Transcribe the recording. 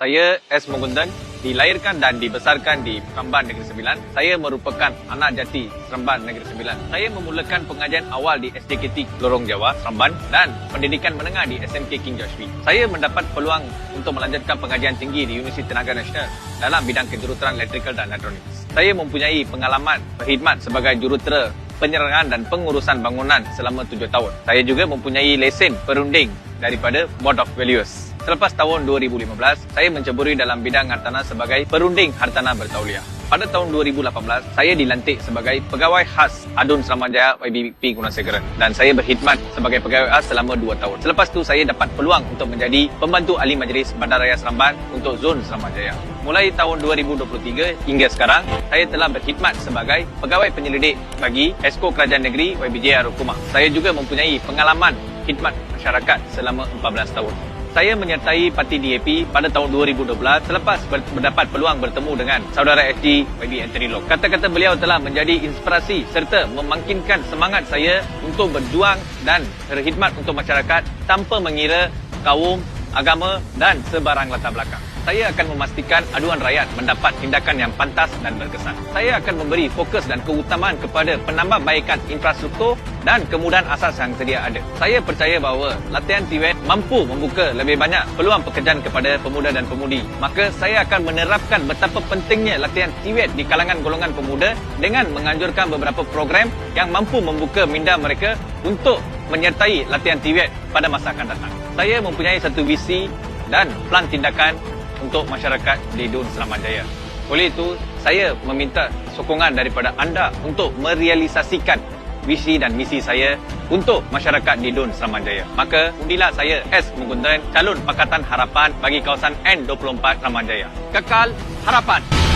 Saya S. Mugundan, dilahirkan dan dibesarkan di Seremban Negeri Sembilan. Saya merupakan anak jati Seremban Negeri Sembilan. Saya memulakan pengajian awal di SJKT Lorong Jawa, Seremban dan pendidikan menengah di SMK King George V. Saya mendapat peluang untuk melanjutkan pengajian tinggi di Universiti Tenaga Nasional dalam bidang kejuruteraan elektrikal dan elektronik. Saya mempunyai pengalaman berkhidmat sebagai jurutera penyerangan dan pengurusan bangunan selama 7 tahun. Saya juga mempunyai lesen perunding daripada Board of Valuers. Selepas tahun 2015, saya menceburi dalam bidang hartanah sebagai perunding hartanah bertauliah. Pada tahun 2018, saya dilantik sebagai pegawai khas Adun Seramajaya YBP Gunasekara dan saya berkhidmat sebagai pegawai khas selama 2 tahun. Selepas itu, saya dapat peluang untuk menjadi pembantu ahli majlis Bandaraya Seremban untuk Zon Seramajaya. Mulai tahun 2023 hingga sekarang, saya telah berkhidmat sebagai pegawai penyelidik bagi Esko Kerajaan Negeri YBJ Arukumah. Saya juga mempunyai pengalaman khidmat masyarakat selama 14 tahun. Saya menyertai parti DAP pada tahun 2012 selepas mendapat peluang bertemu dengan saudara SG YB Anthony Loke. Kata-kata beliau telah menjadi inspirasi serta memangkinkan semangat saya untuk berjuang dan berkhidmat untuk masyarakat tanpa mengira kaum, agama dan sebarang latar belakang. Saya akan memastikan aduan rakyat mendapat tindakan yang pantas dan berkesan. Saya akan memberi fokus dan keutamaan kepada penambahbaikan infrastruktur dan kemudahan asas yang sedia ada. Saya percaya bahawa latihan TVET mampu membuka lebih banyak peluang pekerjaan kepada pemuda dan pemudi. Maka saya akan menerapkan betapa pentingnya latihan TVET di kalangan golongan pemuda dengan menganjurkan beberapa program yang mampu membuka minda mereka untuk menyertai latihan TVET pada masa akan datang. Saya mempunyai satu visi dan plan tindakan untuk masyarakat di Dun Seramajaya. Oleh itu, saya meminta sokongan daripada anda untuk merealisasikan visi dan misi saya untuk masyarakat di Dun Seramajaya. Maka, undilah saya S. Mugundan, calon Pakatan Harapan bagi kawasan N24 Seramajaya. Kekal Harapan!